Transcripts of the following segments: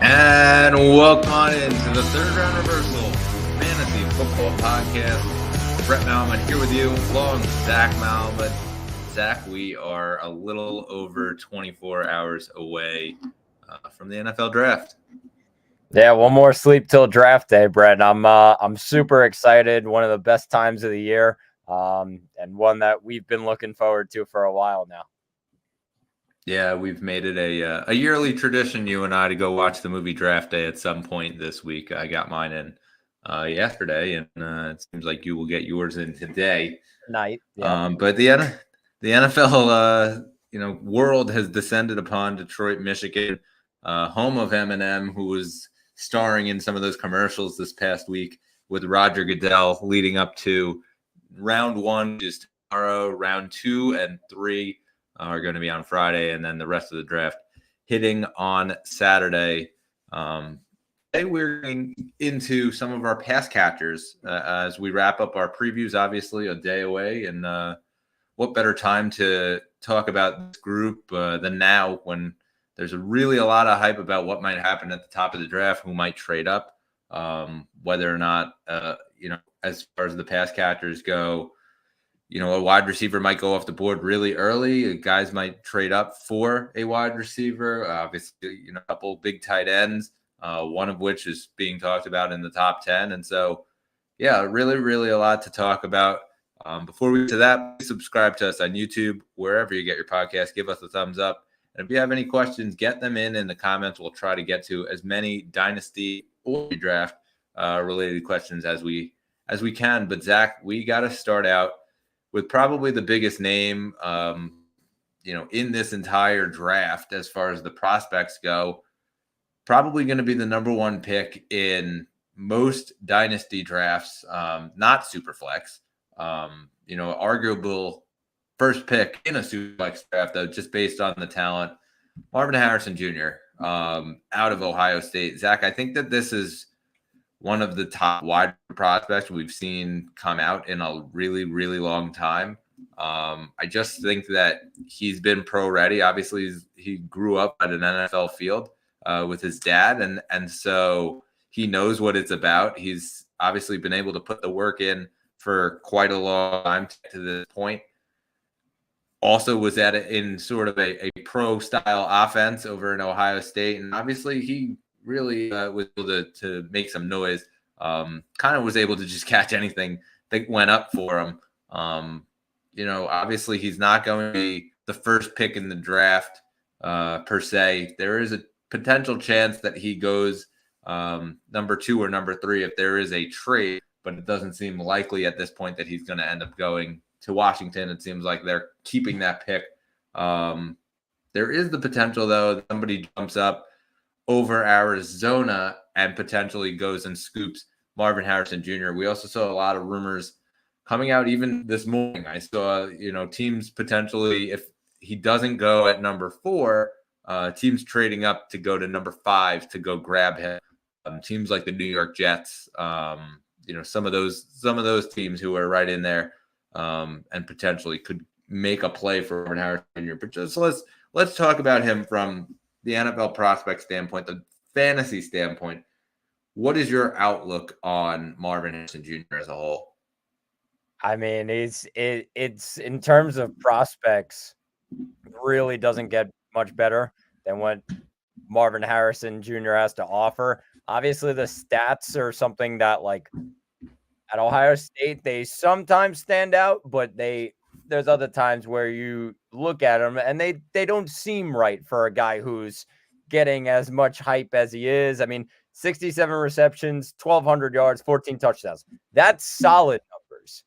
And welcome on into the third round reversal fantasy football podcast. Brett Malman here with you, along with Zach Malman. Zach, we are a little over 24 hours away from the NFL draft. Yeah, one more sleep till draft day, Brett. I'm super excited. One of the best times of the year, and one that we've been looking forward to for a while now. Yeah, we've made it a yearly tradition, you and I, to go watch the movie Draft Day at some point this week. I got mine in yesterday, and it seems like you will get yours in today. Night, yeah. But the NFL, world has descended upon Detroit, Michigan, home of Eminem, who was starring in some of those commercials this past week with Roger Goodell, leading up to round one, which is tomorrow. Round 2 and 3 are going to be on Friday, and then the rest of the draft hitting on Saturday. Today we're going into some of our pass catchers as we wrap up our previews, obviously a day away. And what better time to talk about this group than now, when there's really a lot of hype about what might happen at the top of the draft, who might trade up, whether or not, as far as the pass catchers go, a wide receiver might go off the board really early. Guys might trade up for a wide receiver. Obviously, a couple big tight ends, one of which is being talked about in the top 10. And so, yeah, really, really a lot to talk about. Before we get to that, please subscribe to us on YouTube, wherever you get your podcast. Give us a thumbs up. And if you have any questions, get them in the comments. We'll try to get to as many Dynasty or draft related questions as we can. But Zach, we got to start out with probably the biggest name, in this entire draft as far as the prospects go. Probably going to be the number one pick in most Dynasty drafts, not Superflex. Arguable first pick in a Superflex draft, though, just based on the talent. Marvin Harrison Jr. Out of Ohio State. Zach, I think that this is one of the top wide prospects we've seen come out in a really, really long time. I just think that he's been pro ready. Obviously, he grew up at an NFL field with his dad, and so he knows what it's about. He's obviously been able to put the work in for quite a long time to this point. Also was in sort of a pro style offense over in Ohio State. And obviously he really was able to make some noise. Kind of was able to just catch anything that went up for him. Obviously he's not going to be the first pick in the draft per se. There is a potential chance that he goes number 2 or number 3 if there is a trade, but it doesn't seem likely at this point that he's going to end up going to Washington. It seems like they're keeping that pick. There is the potential, though, that somebody jumps up over Arizona and potentially goes and scoops Marvin Harrison Jr. We also saw a lot of rumors coming out even this morning. I saw, teams potentially, if he doesn't go at number 4, teams trading up to go to number 5 to go grab him. Teams like the New York Jets, some of those teams who are right in there and potentially could make a play for Marvin Harrison Jr. But just let's talk about him from the NFL prospect standpoint, the fantasy standpoint. What is your outlook on Marvin Harrison Jr. as a whole? I mean, it's in terms of prospects, really doesn't get much better than what Marvin Harrison Jr. has to offer. Obviously, the stats are something that, like, at Ohio State, they sometimes stand out, but there's other times where you look at them and they don't seem right for a guy who's getting as much hype as he is. I mean, 67 receptions, 1,200 yards, 14 touchdowns. That's solid numbers.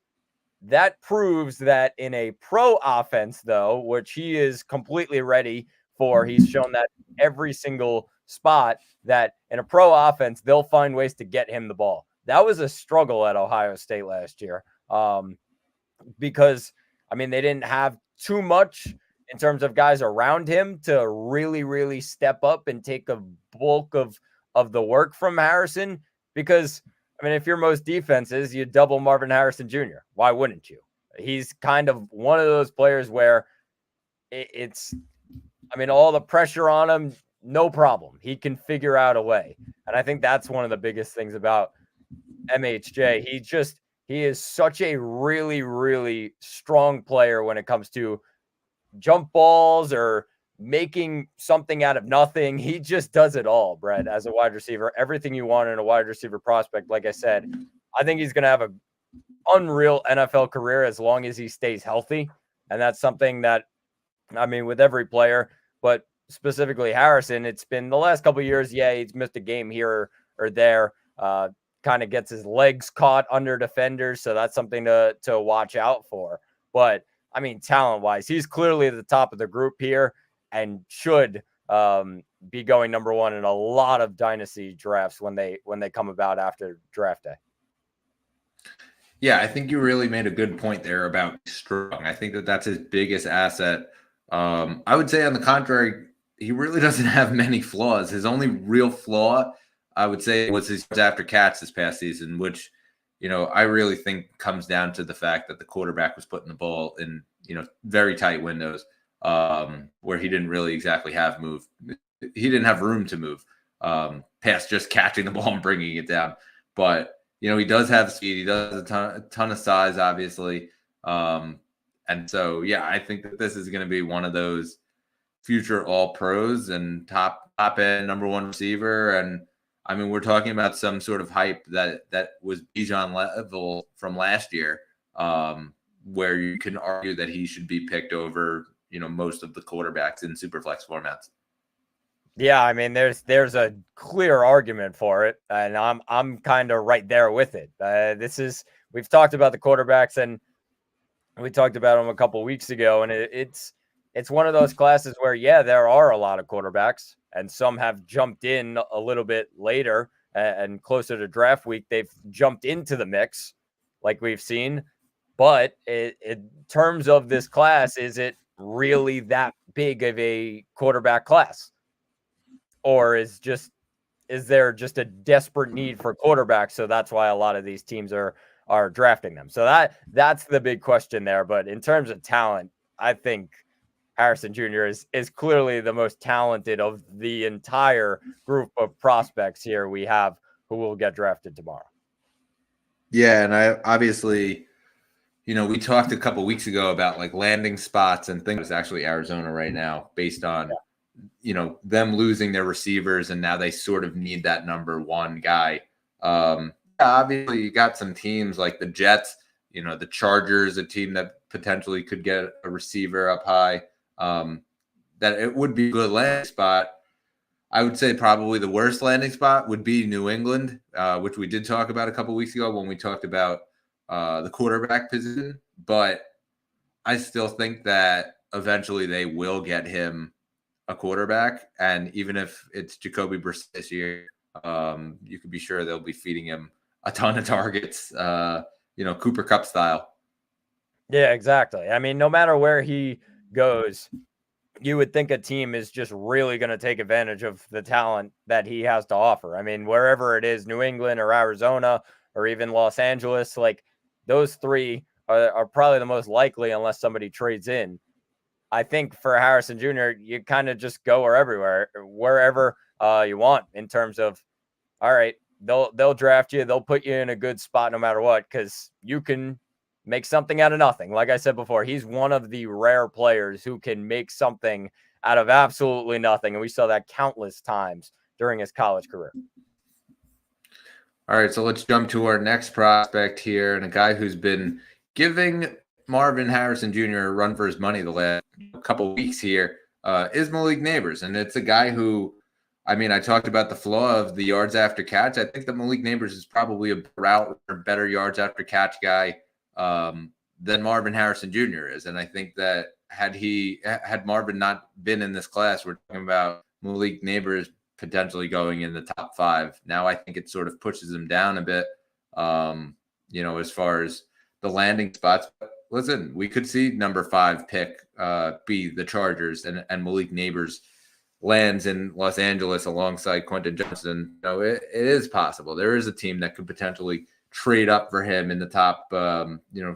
That proves that in a pro offense, though, which he is completely ready for, he's shown that every single spot, that in a pro offense, they'll find ways to get him the ball. That was a struggle at Ohio State last year because, they didn't have too much in terms of guys around him to really, really step up and take a bulk of the work from Harrison. Because, if you're most defenses, you double Marvin Harrison Jr. Why wouldn't you? He's kind of one of those players where it's all the pressure on him. no problem. He can figure out a way. And I think that's one of the biggest things about MHJ. He is such a really, really strong player when it comes to jump balls or making something out of nothing. He just does it all, Brett, as a wide receiver. Everything you want in a wide receiver prospect. Like I said, I think he's going to have an unreal NFL career as long as he stays healthy. And that's something that, I mean, with every player, but specifically Harrison, it's been the last couple of years. Yeah, he's missed a game here or there. Kind of gets his legs caught under defenders. So that's something to watch out for. But I mean, talent-wise, he's clearly at the top of the group here and should be going number one in a lot of dynasty drafts when they come about after draft day. Yeah, I think you really made a good point there about strong. I think that that's his biggest asset. I would say, on the contrary, he really doesn't have many flaws. His only real flaw, I would say, was his after catch this past season, which, I really think comes down to the fact that the quarterback was putting the ball in, very tight windows where he didn't really exactly have move. He didn't have room to move past just catching the ball and bringing it down. But, he does have speed. He does a ton of size, obviously. And so, yeah, I think that this is going to be one of those future all pros and top end number one receiver. And I mean, we're talking about some sort of hype that was Bijan level from last year, where you can argue that he should be picked over, most of the quarterbacks in superflex formats. Yeah, I mean, there's a clear argument for it, and I'm kind of right there with it. We've talked about the quarterbacks, and we talked about them a couple weeks ago, and it's one of those classes where, yeah, there are a lot of quarterbacks, and some have jumped in a little bit later and closer to draft week. They've jumped into the mix, like we've seen. But in terms of this class, is it really that big of a quarterback class? Or is there just a desperate need for quarterbacks? So that's why a lot of these teams are drafting them. So that's the big question there. But in terms of talent, I think Harrison Jr. is clearly the most talented of the entire group of prospects here we have who will get drafted tomorrow. Yeah, and I obviously, we talked a couple weeks ago about like landing spots and things. It's actually Arizona right now, based on them losing their receivers, and now they sort of need that number one guy. Obviously, you got some teams like the Jets, the Chargers, a team that potentially could get a receiver up high. That it would be a good landing spot. I would say probably the worst landing spot would be New England, which we did talk about a couple weeks ago when we talked about the quarterback position. But I still think that eventually they will get him a quarterback, and even if it's Jacoby Brissett this year, you could be sure they'll be feeding him a ton of targets, Cooper Kupp style. Yeah, exactly. I mean, no matter where he goes, you would think a team is just really going to take advantage of the talent that he has to offer. I mean, wherever it is, New England or Arizona or even Los Angeles, like those three are probably the most likely unless somebody trades in. I think for Harrison Jr., you kind of just go wherever you want in terms of, all right, they'll draft you. They'll put you in a good spot no matter what, because you can make something out of nothing. Like I said before, he's one of the rare players who can make something out of absolutely nothing. And we saw that countless times during his college career. All right, so let's jump to our next prospect here, and a guy who's been giving Marvin Harrison Jr. a run for his money the last couple weeks here is Malik Neighbors. And it's a guy who, I mean, I talked about the flaw of the yards after catch. I think that Malik Neighbors is probably a route or better yards after catch guy than Marvin Harrison Jr. is. And I think that had Marvin not been in this class, we're talking about Malik Neighbors potentially going in the top 5. Now I think it sort of pushes him down a bit, as far as the landing spots. But listen, we could see number 5 pick be the Chargers, and Malik Neighbors lands in Los Angeles alongside Quentin Johnson. It is possible. There is a team that could potentially trade up for him in the top,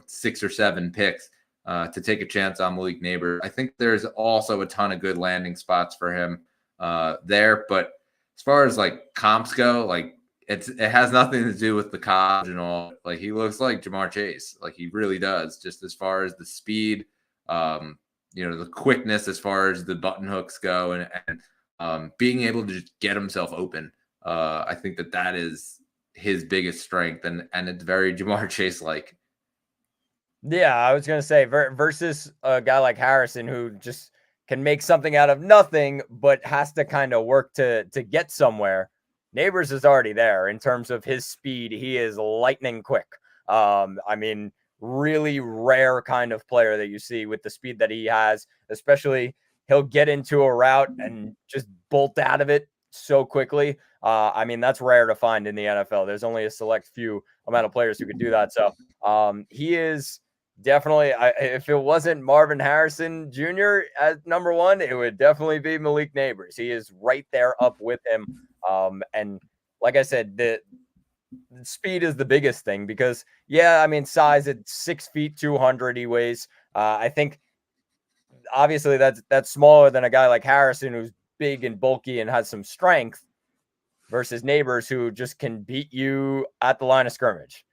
6 or 7 picks to take a chance on Malik Neighbors. I think there's also a ton of good landing spots for him. there. But as far as like comps go, like it has nothing to do with the college and all. Like he looks like Jamar Chase, like he really does. Just as far as the speed, the quickness as far as the button hooks go, and being able to just get himself open. I think that is his biggest strength, and it's very Jamar Chase like. Yeah, I was gonna say versus a guy like Harrison who just can make something out of nothing, but has to kind of work to get somewhere. Neighbors is already there in terms of his speed. He is lightning quick. I mean, really rare kind of player that you see with the speed that he has, especially he'll get into a route and just bolt out of it so quickly. I mean, that's rare to find in the NFL. There's only a select few amount of players who could do that. So he is definitely, if it wasn't Marvin Harrison Jr. at number one, it would definitely be Malik Neighbors. He is right there up with him. And like I said, the speed is the biggest thing because, yeah, I mean, size at 6 feet, 200 he weighs. I think obviously that's smaller than a guy like Harrison who's big and bulky and has some strength versus Neighbors who just can beat you at the line of scrimmage.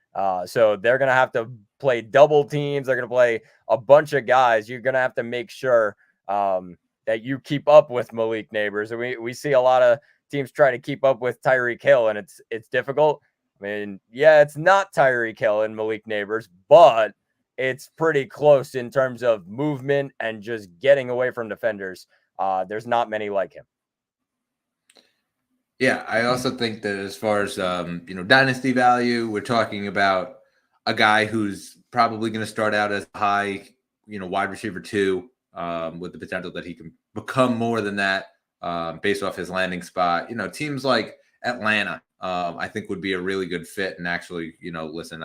So they're going to have to play double teams. They're going to play a bunch of guys. You're going to have to make sure that you keep up with Malik Neighbors. We see a lot of teams try to keep up with Tyreek Hill, and it's difficult. I mean, yeah, it's not Tyreek Hill and Malik Neighbors, but it's pretty close in terms of movement and just getting away from defenders. There's not many like him. Yeah, I also think that as far as dynasty value, we're talking about a guy who's probably going to start out as a high, wide receiver 2, with the potential that he can become more than that based off his landing spot. Teams like Atlanta, I think would be a really good fit. And actually, listen,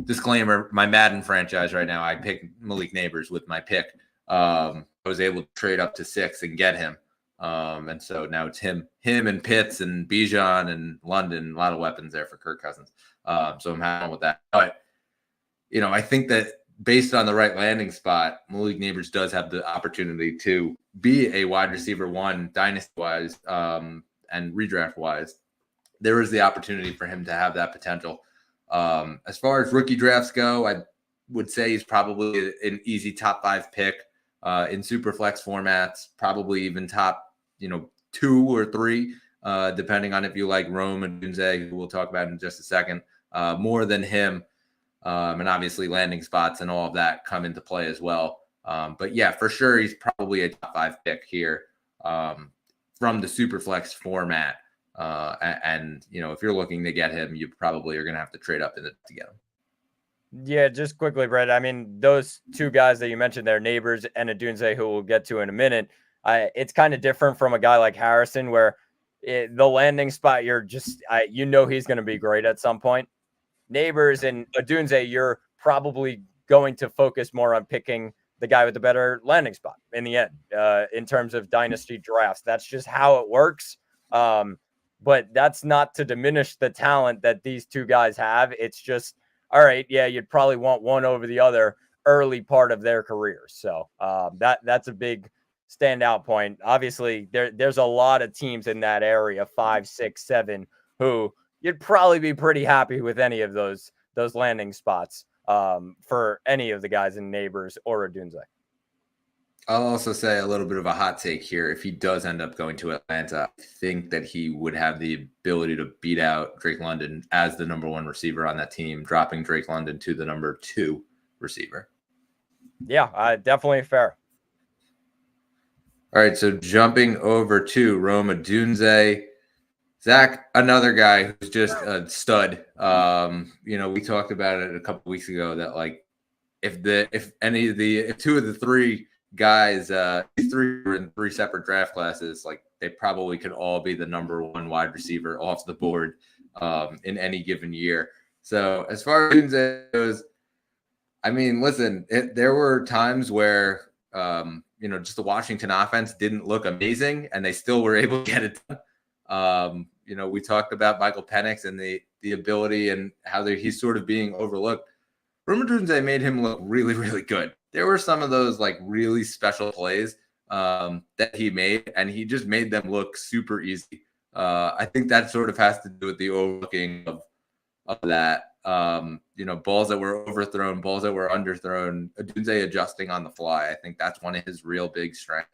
disclaimer, my Madden franchise right now, I picked Malik Neighbors with my pick. I was able to trade up to 6 and get him. And so now it's him and Pitts and Bijan and London, a lot of weapons there for Kirk Cousins. So I'm happy with that. But, I think that based on the right landing spot, Malik Neighbors does have the opportunity to be a wide receiver 1 dynasty wise, and redraft wise. There is the opportunity for him to have that potential. As far as rookie drafts go, I would say he's probably an easy top 5 pick in super flex formats, probably even top 2 or 3, depending on if you like Rome and Dunze, who we'll talk about in just a second, more than him. And obviously landing spots and all of that come into play as well. But yeah, for sure, he's probably a top 5 pick here from the super flex format. And if you're looking to get him, you probably are going to have to trade up to get him. Yeah, just quickly, Brett. I mean, those 2 guys that you mentioned there, Neighbors and Adunze, who we'll get to in a minute, it's kind of different from a guy like Harrison, where the landing spot, you're just, he's going to be great at some point. Neighbors and Adunze, you're probably going to focus more on picking the guy with the better landing spot in the end, in terms of dynasty drafts. That's just how it works. But that's not to diminish the talent that these 2 guys have. It's just, all right, yeah, you'd probably want one over the other early part of their careers. So that's a big standout point. Obviously, there's a lot of teams in that area, 5, 6, 7, who you'd probably be pretty happy with any of those landing spots for any of the guys in Neighbors or Adunze. I'll also say a little bit of a hot take here. If he does end up going to Atlanta, I think that he would have the ability to beat out Drake London as the number 1 receiver on that team, dropping Drake London to the number 2 receiver. Yeah, definitely fair. All right, so jumping over to Rome Odunze. Zach, another guy who's just a stud. We talked about it a couple weeks ago that like if 2 of the 3 guys, these 3 were in 3 separate draft classes, like they probably could all be the number 1 wide receiver off the board in any given year. So as far as Odunze goes, I mean, listen, there were times where just the Washington offense didn't look amazing, and they still were able to get it done. We talked about Michael Penix and the ability and how he's sort of being overlooked. Rome Odunze made him look really, really good. There were some of those like really special plays that he made, and he just made them look super easy. I think that sort of has to do with the overlooking of that. Balls that were overthrown, balls that were underthrown, Adunze adjusting on the fly. I think that's one of his real big strengths.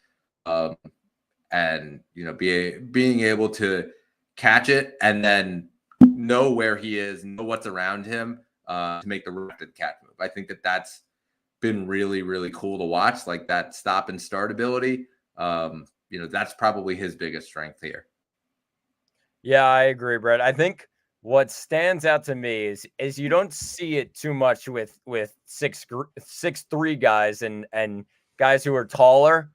And being able to catch it and then know where he is, know what's around him to make the rapid catch move. I think that's been really, really cool to watch, like that stop and start ability. That's probably his biggest strength here. Yeah, I agree, Brett. I think what stands out to me is you don't see it too much with 6'3" guys and guys who are taller.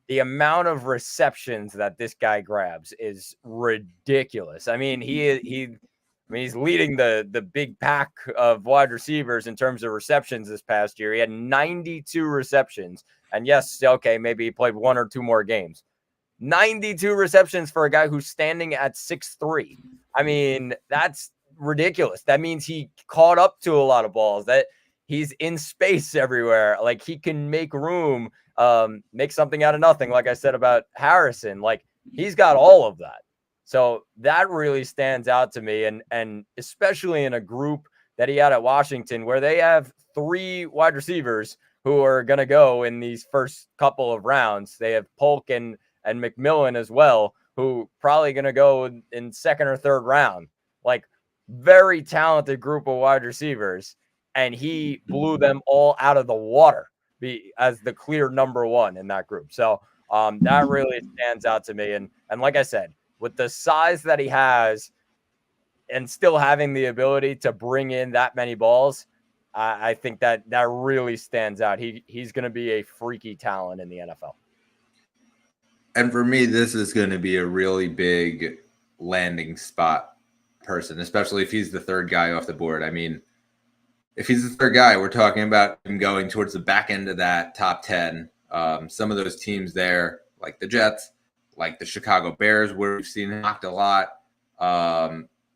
The amount of receptions that this guy grabs is ridiculous. I mean, he's leading the big pack of wide receivers in terms of receptions this past year. He had 92 receptions. And yes, okay, maybe he played one or two more games. 92 receptions for a guy who's standing at 6'3". I mean, that's ridiculous. That means he caught up to a lot of balls, that he's in space everywhere. Like, he can make room, make something out of nothing. Like I said about Harrison, like, he's got all of that. So that really stands out to me. And especially in a group that he had at Washington, where they have 3 wide receivers who are going to go in these first couple of rounds. They have Polk and McMillan as well, who probably going to go in second or third round. Like, very talented group of wide receivers. And he blew them all out of the water as the clear number 1 in that group. So that really stands out to me. And like I said, with the size that he has and still having the ability to bring in that many balls, I think that really stands out. He's going to be a freaky talent in the NFL. And for me, this is going to be a really big landing spot person, especially if he's the third guy off the board. I mean, if he's the third guy, we're talking about him going towards the back end of that top 10. Some of those teams there, like the Jets, like the Chicago Bears, where we've seen him knocked a lot,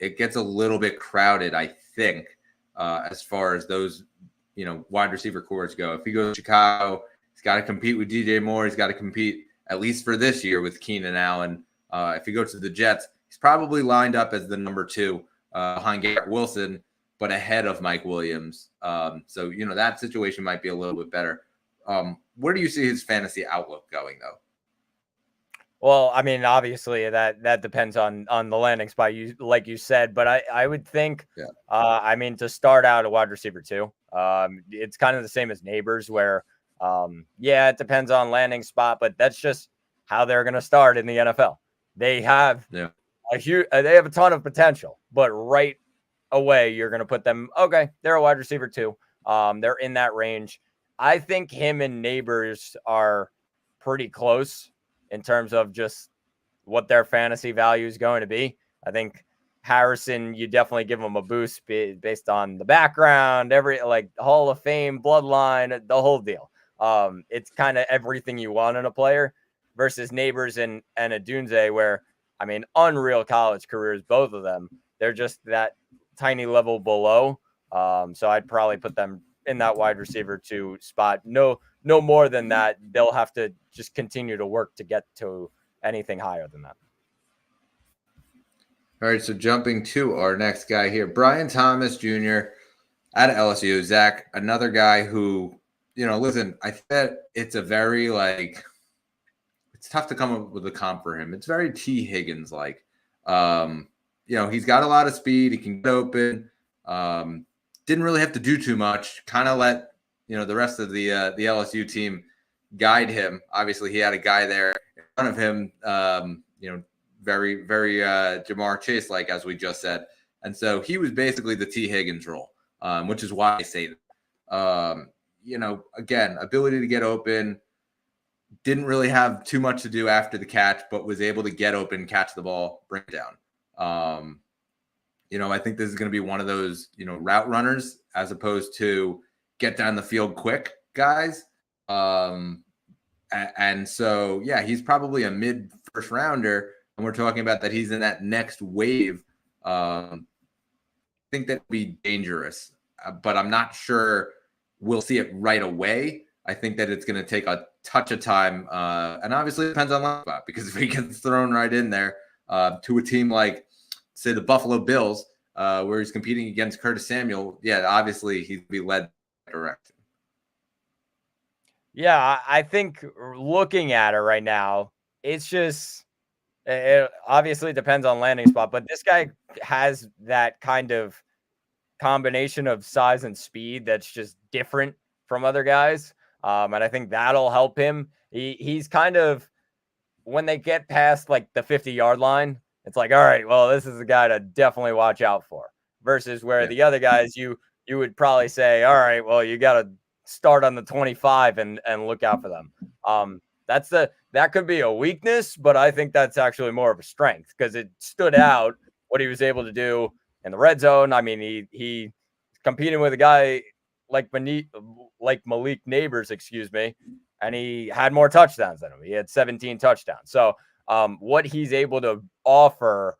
it gets a little bit crowded, I think, as far as those, wide receiver cores go. If he goes to Chicago, he's got to compete with DJ Moore. He's got to compete, at least for this year, with Keenan Allen. If he goes to the Jets, he's probably lined up as the number 2 behind Garrett Wilson, but ahead of Mike Williams. So, that situation might be a little bit better. Where do you see his fantasy outlook going, though? Well, I mean, obviously that depends on the landing spot, like you said, but I would think, to start out a wide receiver 2, it's kind of the same as Neighbors, where, it depends on landing spot, but that's just how they're going to start in the NFL. They have they have a ton of potential, but right away you're going to put them, okay, they're a wide receiver 2. They're in that range. I think him and Neighbors are pretty close in terms of just what their fantasy value is going to be. I think Harrison, you definitely give him a boost based on the background, like Hall of Fame, bloodline, the whole deal. It's kind of everything you want in a player, versus Neighbors and Adunze, where, unreal college careers, both of them. They're just that tiny level below. So I'd probably put them in that wide receiver 2 spot. No more than that. They'll have to just continue to work to get to anything higher than that. All right, so jumping to our next guy here, Brian Thomas Jr. out of LSU. Zach, another guy who, listen, I think it's a very, it's tough to come up with a comp for him. It's very T. Higgins-like. He's got a lot of speed. He can get open. Didn't really have to do too much. Kind of let the rest of the LSU team guide him. Obviously, he had a guy there in front of him. Very, very Jamar Chase-like, as we just said, and so he was basically the T. Higgins role, which is why I say that. Again, ability to get open. Didn't really have too much to do after the catch, but was able to get open, catch the ball, bring it down. I think this is going to be one of those, route runners as opposed to get down the field quick guys. And so, he's probably a mid first rounder, and we're talking about that he's in that next wave. I think that would be dangerous, but I'm not sure we'll see it right away. I think that it's going to take a touch of time. And obviously it depends on line spot, because if he gets thrown right in there to a team like, say, the Buffalo Bills, where he's competing against Curtis Samuel, yeah, obviously he'd be led that direction. Yeah, I think looking at it right now, it's just it obviously depends on landing spot, but this guy has that kind of combination of size and speed that's just different from other guys. And I think that'll help him. He's kind of, when they get past like the 50-yard line, it's like, all right, well, this is a guy to definitely watch out for. Versus where Yeah. the other guys, you would probably say, all right, well, you got to start on the 25 and look out for them. That could be a weakness, but I think that's actually more of a strength, because it stood out what he was able to do in the red zone. I mean, he competing with a guy like Malik Neighbors, excuse me, and he had more touchdowns than him. He had 17 touchdowns. So what he's able to offer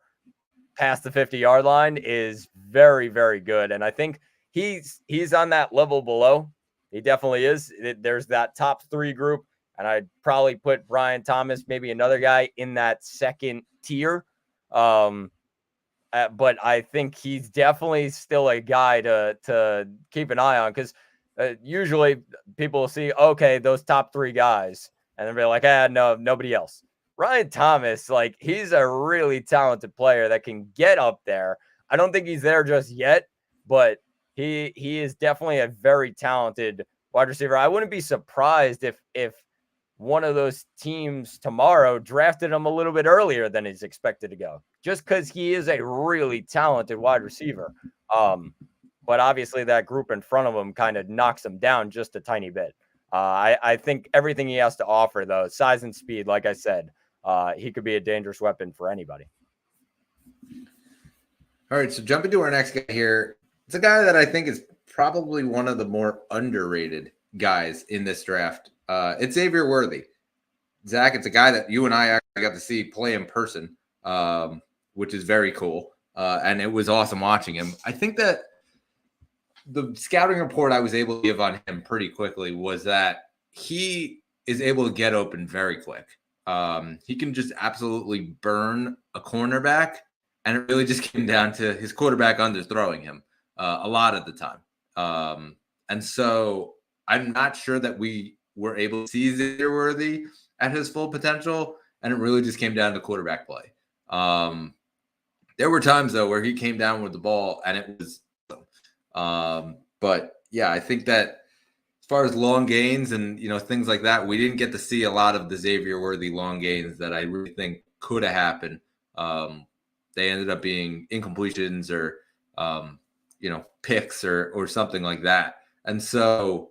past the 50-yard line is very, very good. And I think he's on that level below. He definitely is. There's that top 3 group, and I'd probably put Brian Thomas, maybe another guy, in that second tier. But I think he's definitely still a guy to keep an eye on, because usually people will see, okay, those top 3 guys, and they'll be like, no, nobody else. Ryan Thomas, like, he's a really talented player that can get up there. I don't think he's there just yet, but he is definitely a very talented wide receiver. I wouldn't be surprised if one of those teams tomorrow drafted him a little bit earlier than he's expected to go, just because he is a really talented wide receiver. But obviously that group in front of him kind of knocks him down just a tiny bit. I think everything he has to offer, though, size and speed, like I said, he could be a dangerous weapon for anybody. All right, so jumping to our next guy here. It's a guy that I think is probably one of the more underrated guys in this draft. It's Xavier Worthy. Zach, it's a guy that you and I actually got to see play in person, which is very cool. And it was awesome watching him. I think that the scouting report I was able to give on him pretty quickly was that he is able to get open very quick. He can just absolutely burn a cornerback, and it really just came down to his quarterback underthrowing him a lot of the time. And so I'm not sure that we were able to see Xavier Worthy at his full potential, and it really just came down to quarterback play. There were times, though, where he came down with the ball, and it was but yeah, I think that as far as long gains and things like that, we didn't get to see a lot of the Xavier Worthy long gains that I really think could have happened. They ended up being incompletions or picks or something like that. And so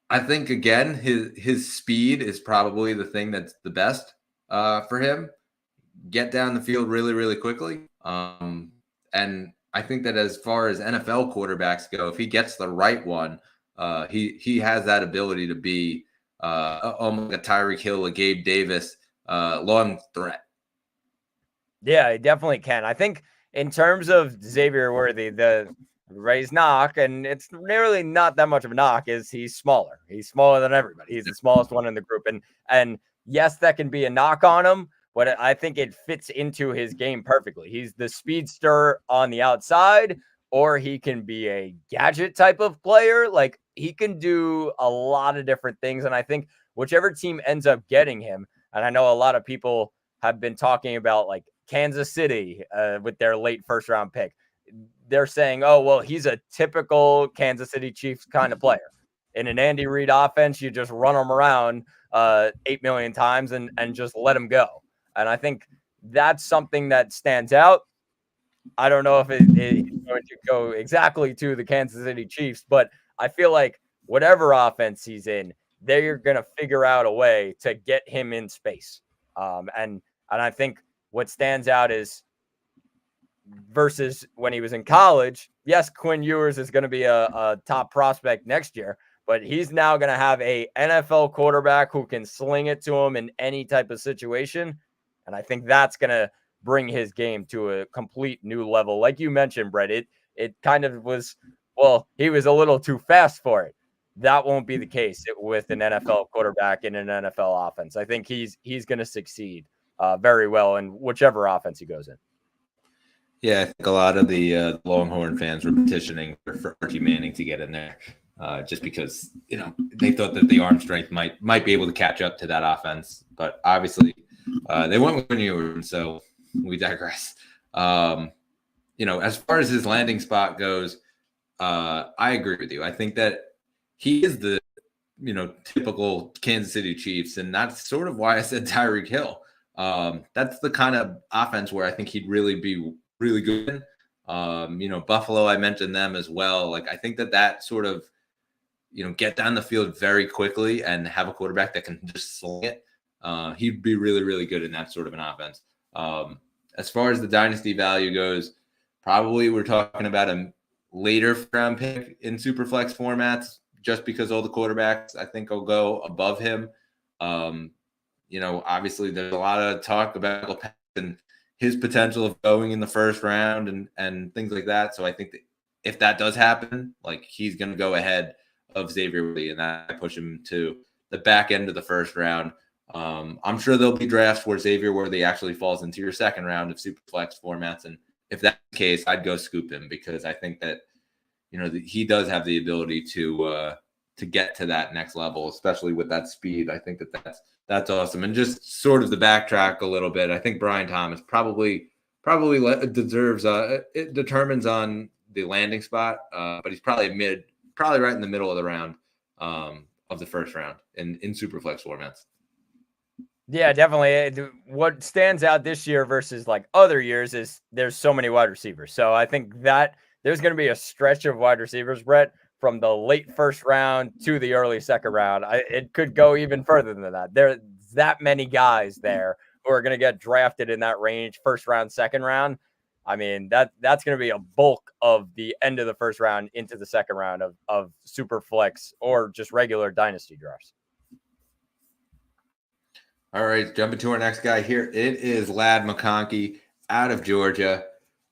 I think, again, his speed is probably the thing that's the best for him. Get down the field really, really quickly. And I think that as far as NFL quarterbacks go, if he gets the right one, he has that ability to be almost a Tyreek Hill, a Gabe Davis, long threat. Yeah, he definitely can. I think in terms of Xavier Worthy, the raised knock, and it's really not that much of a knock, is he's smaller. He's smaller than everybody. He's the smallest one in the group. And yes, that can be a knock on him, but I think it fits into his game perfectly. He's the speedster on the outside, or he can be a gadget type of player. Like, he can do a lot of different things. And I think whichever team ends up getting him, and I know a lot of people have been talking about like Kansas City with their late first round pick. They're saying, oh, well, he's a typical Kansas City Chiefs kind of player. In an Andy Reid offense, you just run him around 8 million times and just let him go. And I think that's something that stands out. I don't know if it's going to go exactly to the Kansas City Chiefs, but I feel like whatever offense he's in, they're going to figure out a way to get him in space. And I think what stands out is, versus when he was in college, yes, Quinn Ewers is going to be a top prospect next year, but he's now going to have a NFL quarterback who can sling it to him in any type of situation. And I think that's going to bring his game to a complete new level. Like you mentioned, Brett, it kind of was, well, he was a little too fast for it. that won't be the case with an NFL quarterback in an NFL offense. I think he's going to succeed very well in whichever offense he goes in. Yeah, I think a lot of the Longhorn fans were petitioning for Archie Manning to get in there, just because they thought that the arm strength might be able to catch up to that offense. But obviously, they went with Ewers, so we digress. As far as his landing spot goes, I agree with you. I think that he is the typical Kansas City Chiefs, and that's sort of why I said Tyreek Hill. That's the kind of offense where I think he'd really be really good. Buffalo, I mentioned them as well. Like, I think that sort of, get down the field very quickly and have a quarterback that can just sling it. He'd be really, really good in that sort of an offense. As far as the dynasty value goes, probably we're talking about a later round pick in superflex formats, just because all the quarterbacks I think will go above him. Obviously there's a lot of talk about and his potential of going in the first round and things like that. So I think that if that does happen, like, he's going to go ahead of Xavier Lee, and that push him to the back end of the first round. I'm sure there'll be drafts where Xavier Worthy actually falls into your second round of superflex formats. And if that's the case, I'd go scoop him, because I think that, he does have the ability to get to that next level, especially with that speed. I think that's awesome. And just sort of to backtrack a little bit, I think Brian Thomas probably deserves it determines on the landing spot, but he's probably right in the middle of the round of the first round in superflex formats. Yeah, definitely. What stands out this year versus like other years is there's so many wide receivers. So I think that there's going to be a stretch of wide receivers, Brett, from the late first round to the early second round. It could go even further than that. There's that many guys there who are going to get drafted in that range, first round, second round. I mean, that's going to be a bulk of the end of the first round into the second round of super flex or just regular dynasty drafts. All right, jumping to our next guy here. It is Ladd McConkey out of Georgia,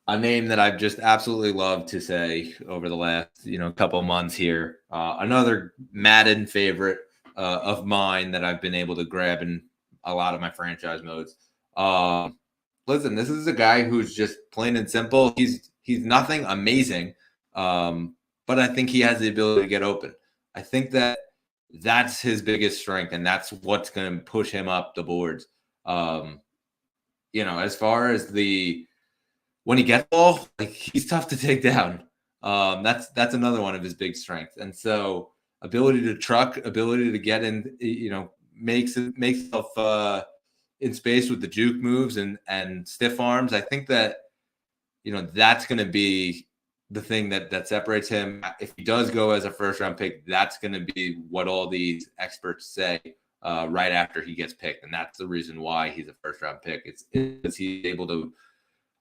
a name that I've just absolutely loved to say over the last couple of months here. Another Madden favorite of mine that I've been able to grab in a lot of my franchise modes. Listen, this is a guy who's just plain and simple. He's nothing amazing, but I think he has the ability to get open. I think that's his biggest strength, and that's what's going to push him up the boards. As far as when he gets the ball, like, he's tough to take down. That's another one of his big strengths. And so ability to truck, ability to get in, makes himself in space with the juke moves and stiff arms. I think that, that's going to be the thing that separates him. If he does go as a first round pick, that's going to be what all these experts say right after he gets picked. And that's the reason why he's a first round pick. It's he's able to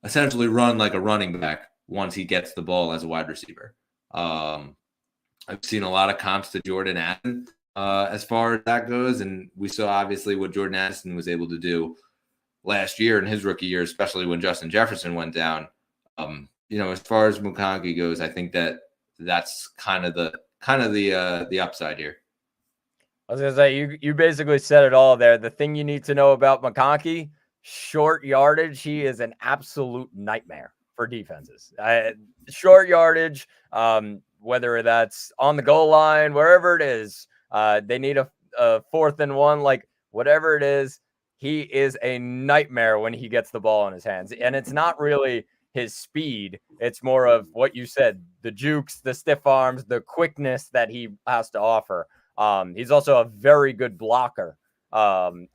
essentially run like a running back once he gets the ball as a wide receiver. I've seen a lot of comps to Jordan Addison as far as that goes. And we saw obviously what Jordan Addison was able to do last year in his rookie year, especially when Justin Jefferson went down. As far as McConkey goes, I think that's kind of the upside here. I was gonna say you basically said it all there. The thing you need to know about McConkey, short yardage, he is an absolute nightmare for defenses. Short yardage, whether that's on the goal line, wherever it is, they need a 4th and 1, like whatever it is. He is a nightmare when he gets the ball in his hands, and it's not really his speed. It's more of what you said, the jukes, the stiff arms, the quickness that he has to offer. He's also a very good blocker. So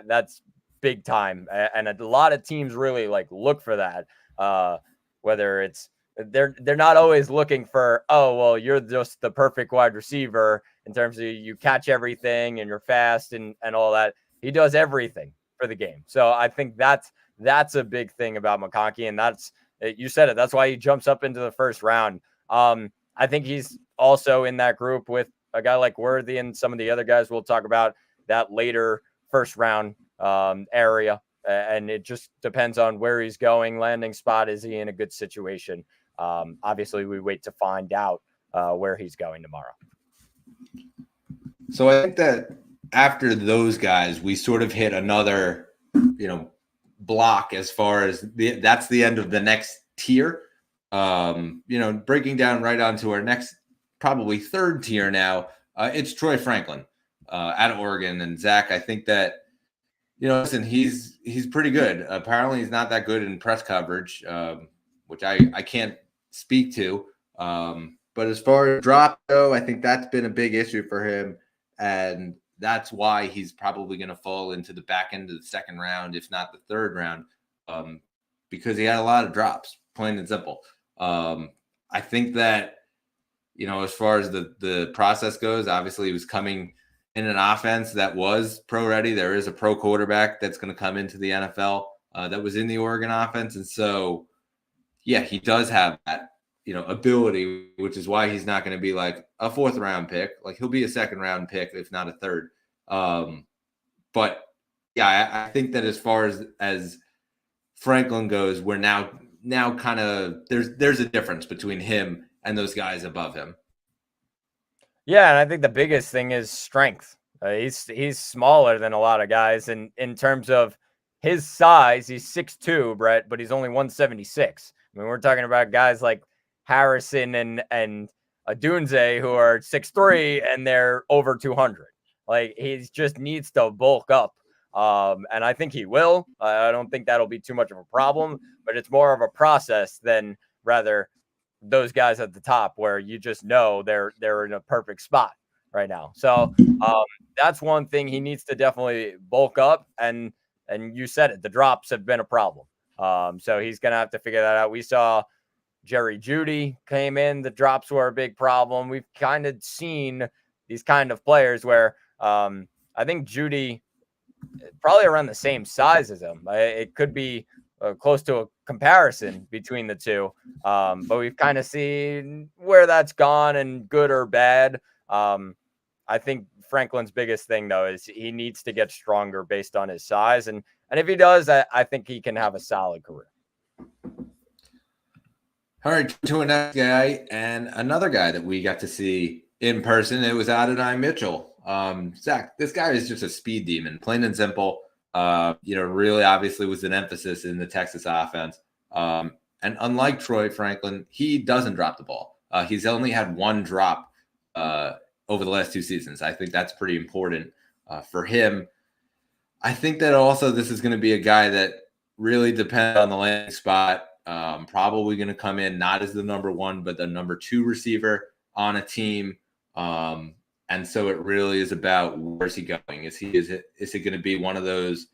that's big time. And a lot of teams really look for that. Whether it's, they're not always looking for, oh, well, you're just the perfect wide receiver in terms of you catch everything and you're fast and all that. He does everything for the game. So I think that's a big thing about McConkey, and you said it. That's why he jumps up into the first round. I think he's also in that group with a guy like Worthy and some of the other guys we'll talk about that later first round area. And it just depends on where he's going. Landing spot, is he in a good situation? Obviously, we wait to find out where he's going tomorrow. So I think that after those guys, we sort of hit another, block as far as that's the end of the next tier. Breaking down right onto our next, probably third tier now. It's Troy Franklin out of Oregon, and Zach. I think that listen, he's pretty good. Apparently, he's not that good in press coverage, which I can't speak to. But as far as drop go, I think that's been a big issue for him, and that's why he's probably going to fall into the back end of the second round, if not the third round, because he had a lot of drops, plain and simple. I think that as far as the process goes, obviously he was coming in an offense that was pro ready. There is a pro quarterback that's going to come into the NFL that was in the Oregon offense, and so yeah, he does have that ability, which is why he's not going to be like a fourth round pick. Like he'll be a second round pick, if not a third. But yeah, I think that as far as Franklin goes, we're now kind of there's a difference between him and those guys above him. Yeah, and I think the biggest thing is strength. He's smaller than a lot of guys, and in terms of his size, he's 6'2", Brett, but he's only 176. I mean, we're talking about guys like Harrison and Adunze who are 6'3" and they're over 200. Like he just needs to bulk up, and I think he will. I don't think that'll be too much of a problem, but it's more of a process than rather those guys at the top where you just know they're in a perfect spot right now. So that's one thing he needs to definitely bulk up, and you said it, the drops have been a problem. So he's gonna have to figure that out. We saw Jerry Jeudy came in, the drops were a big problem. We've kind of seen these kind of players where I think Jeudy probably around the same size as him. It could be close to a comparison between the two. But we've kind of seen where that's gone and good or bad. I think Franklin's biggest thing, though, is he needs to get stronger based on his size. And if he does, I think he can have a solid career. All right, to another guy and another guy that we got to see in person. It was Adonai Mitchell. Zach, this guy is just a speed demon, plain and simple. Really obviously was an emphasis in the Texas offense. And unlike Troy Franklin, he doesn't drop the ball. He's only had one drop over the last two seasons. I think that's pretty important for him. I think that also this is going to be a guy that really depends on the landing spot. Probably going to come in not as the number one, but the number two receiver on a team. And so it really is about where's he going? Is it going to be one of those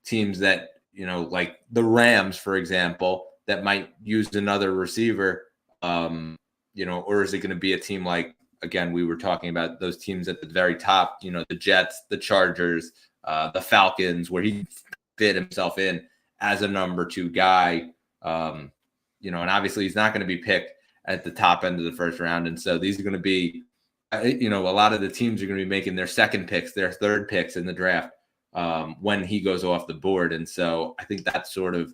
teams that, like the Rams, for example, that might use another receiver, or is it going to be a team like, again, we were talking about those teams at the very top, the Jets, the Chargers, the Falcons, where he fit himself in as a number two guy. And obviously he's not going to be picked at the top end of the first round. And so these are going to be, a lot of the teams are going to be making their second picks, their third picks in the draft when he goes off the board. And so I think that's sort of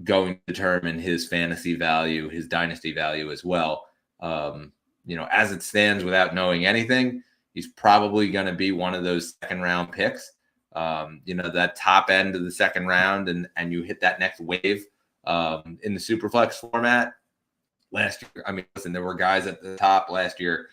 going to determine his fantasy value, his dynasty value as well. As it stands without knowing anything, he's probably going to be one of those second round picks, that top end of the second round, and you hit that next wave in the Superflex format. Last year, I mean, listen, there were guys at the top last year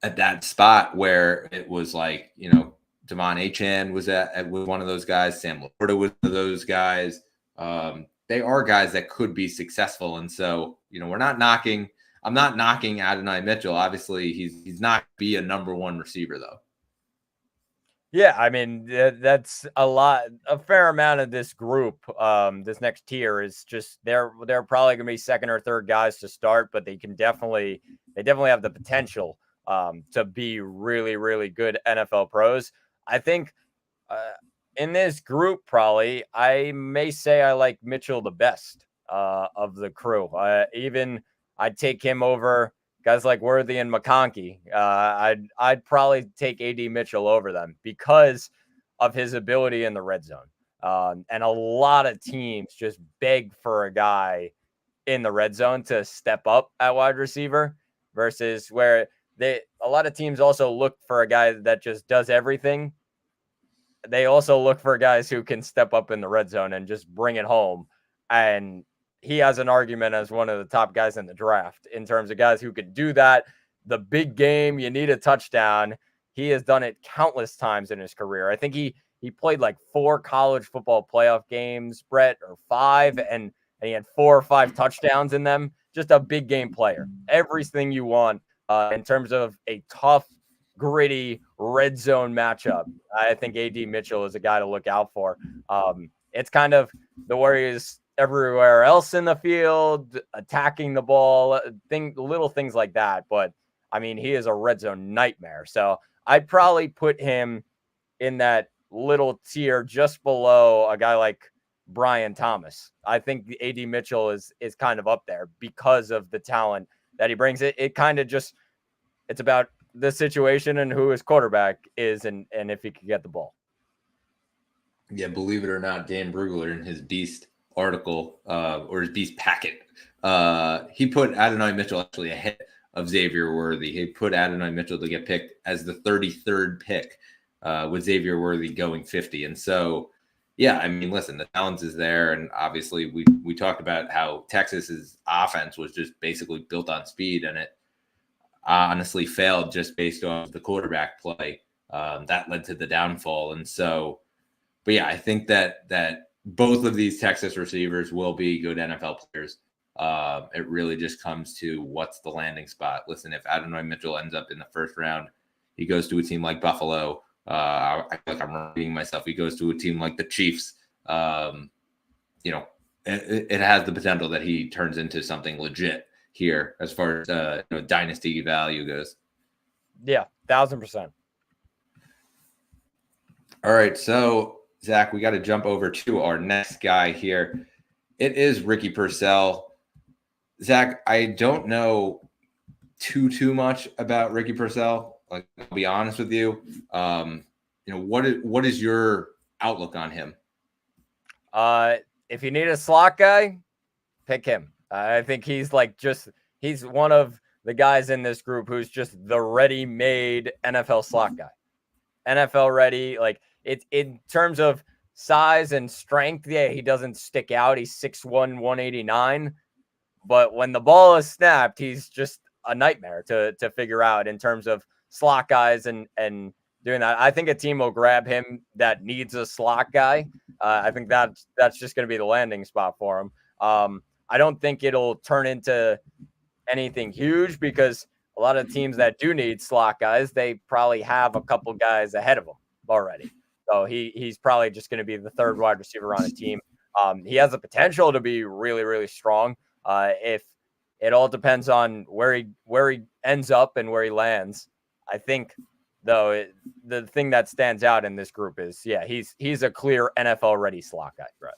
at that spot where it was like, Devon Achane was was one of those guys. Sam Laporta was one of those guys. They are guys that could be successful. And so, I'm not knocking Adonai Mitchell. Obviously, he's not be a number one receiver, though. Yeah, I mean, that's a fair amount of this group. This next tier is just they're probably going to be second or third guys to start, but they definitely have the potential to be really, really good NFL pros. I think in this group, probably I may say I like Mitchell the best of the crew. Even I'd take him over guys like Worthy and McConkey. I'd probably take AD Mitchell over them because of his ability in the red zone. And a lot of teams just beg for a guy in the red zone to step up at wide receiver versus where a lot of teams also look for a guy that just does everything. They also look for guys who can step up in the red zone and just bring it home. And he has an argument as one of the top guys in the draft in terms of guys who could do that. The big game, you need a touchdown. He has done it countless times in his career. I think he played like 4 college football playoff games, Brett, or 5, and he had 4 or 5 touchdowns in them. Just a big game player. Everything you want in terms of a tough, gritty red zone matchup. I think AD Mitchell is a guy to look out for. It's kind of the Warriors everywhere else in the field, attacking the ball, little things like that. But I mean, he is a red zone nightmare. So I'd probably put him in that little tier just below a guy like Brian Thomas. I think AD Mitchell is kind of up there because of the talent that he brings. It kind of just, it's about the situation and who his quarterback is and if he could get the ball. Yeah, believe it or not, Dan Brugler in his Beast article or his Beast packet, he put Adonai Mitchell actually ahead of Xavier Worthy. He put Adonai Mitchell to get picked as the 33rd pick with Xavier Worthy going 50. And so, yeah, I mean, listen, the talent is there. And obviously we talked about how Texas's offense was just basically built on speed, and it honestly failed just based on the quarterback play. That led to the downfall. And so, but yeah, I think that both of these Texas receivers will be good NFL players. It really just comes to what's the landing spot. Listen, if Adonai Mitchell ends up in the first round, he goes to a team like Buffalo. I feel like I'm repeating myself. He goes to a team like the Chiefs. You know, it has the potential that he turns into something legit here as far as dynasty value goes. Yeah, 1,000%. All right, so Zach, we got to jump over to our next guy here. It is Ricky Purcell. Zach, I don't know too much about Ricky Purcell. Like, I'll be honest with you. What is your outlook on him? If you need a slot guy, pick him. I think he's he's one of the guys in this group who's just the ready-made NFL slot guy. NFL ready. Like, it's in terms of size and strength, yeah, he doesn't stick out. He's 6'1", 189. But when the ball is snapped, he's just a nightmare to figure out in terms of slot guys and doing that. I think a team will grab him that needs a slot guy. I think that's just going to be the landing spot for him. I don't think it'll turn into anything huge because a lot of teams that do need slot guys, they probably have a couple guys ahead of them already. So he's probably just going to be the third wide receiver on a team. He has the potential to be really, really strong. If it all depends on where he ends up and where he lands. I think, though, the thing that stands out in this group is, yeah, he's a clear NFL ready slot guy, Brett.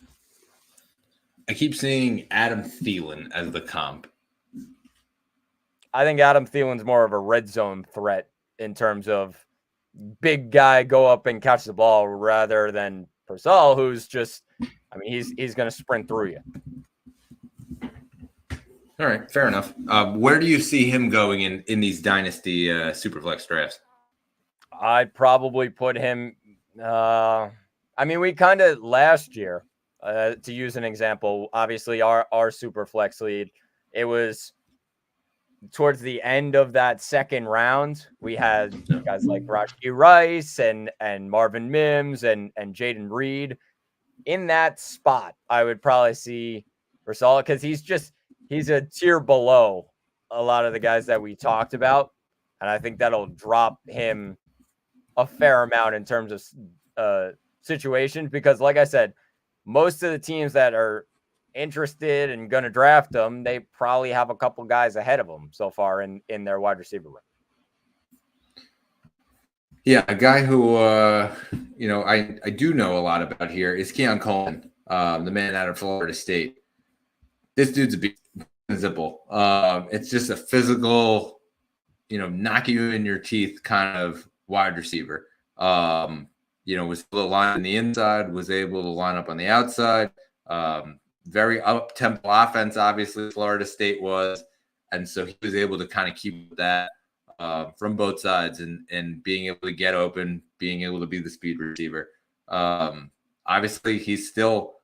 I keep seeing Adam Thielen as the comp. I think Adam Thielen's more of a red zone threat in terms of big guy go up and catch the ball rather than Purcell, who's just, I mean, he's going to sprint through you. All right, fair enough. Where do you see him going in these dynasty superflex drafts? I'd probably put him. I mean, we kind of last year, to use an example, obviously our superflex lead, it was towards the end of that second round. We had guys like Rashee Rice and Marvin Mims and Jaden Reed. In that spot, I would probably see Purcell because he's a tier below a lot of the guys that we talked about. And I think that'll drop him a fair amount in terms of situations because, like I said, most of the teams that are interested and going to draft them, they probably have a couple guys ahead of them so far in their wide receiver room. Yeah, a guy who, I do know a lot about here is Keon Coleman, the man out of Florida State. This dude's a beast. Simple. It's just a physical, knock you in your teeth kind of wide receiver. Was able to line on the inside, was able to line up on the outside. Very up-tempo offense, obviously, Florida State was. And so he was able to kind of keep that. from both sides and being able to get open, being able to be the speed receiver. Obviously, he's still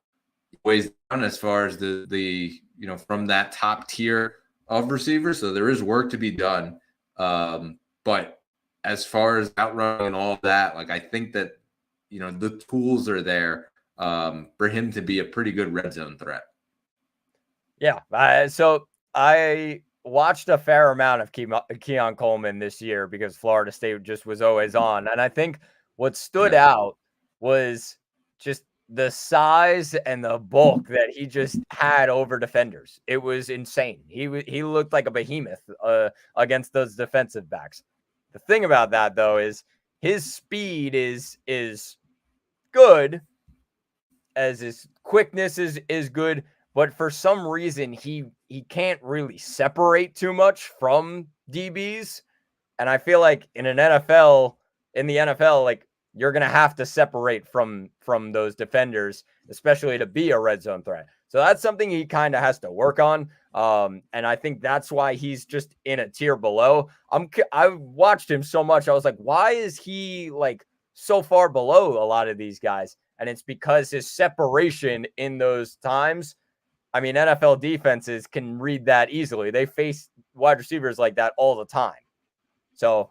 ways down as far as the from that top tier of receivers. So there is work to be done. But as far as outrunning and all of that, like I think that the tools are there for him to be a pretty good red zone threat. Yeah. So I watched a fair amount of Keon Coleman this year because Florida State just was always on. And I think what stood out was just the size and the bulk that he just had over defenders. It was insane. He looked like a behemoth against those defensive backs. The thing about that, though, is his speed is good, as his quickness is good, but for some reason he can't really separate too much from DBs. And I feel like in the NFL, like you're gonna have to separate from those defenders, especially to be a red zone threat. So that's something he kind of has to work on. And I think that's why he's just in a tier below. I watched him so much. I was like, why is he like so far below a lot of these guys? And it's because his separation in those times. I mean, NFL defenses can read that easily. They face wide receivers like that all the time. So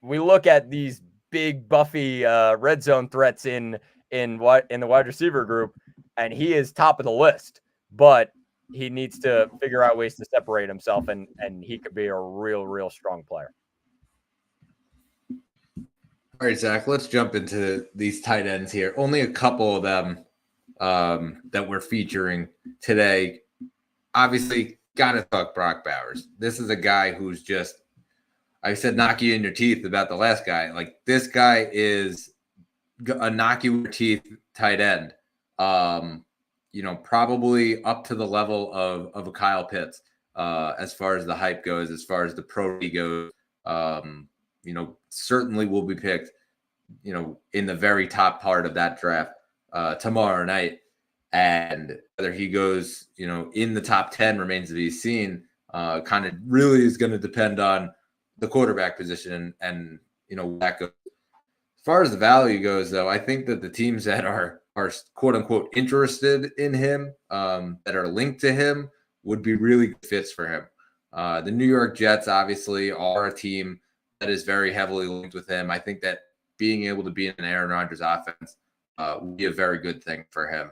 we look at these big buffy red zone threats in the wide receiver group, and he is top of the list. But he needs to figure out ways to separate himself, and he could be a real strong player. All right, Zach, let's jump into these tight ends here. Only a couple of them that we're featuring today. Obviously, got to talk Brock Bowers. This is a guy who's just, I said knock you in your teeth about the last guy. Like, this guy is a knock you in your teeth tight end. Probably up to the level of a Kyle Pitts as far as the hype goes, as far as the pro goes. Certainly will be picked, in the very top part of that draft tomorrow night. And whether he goes, in the top 10 remains to be seen. Kind of really is going to depend on the quarterback position and that goes. As far as the value goes, though, I think that the teams that are quote unquote interested in him, that are linked to him, would be really good fits for him. The New York Jets obviously are a team that is very heavily linked with him. I think that being able to be in an Aaron Rodgers offense would be a very good thing for him.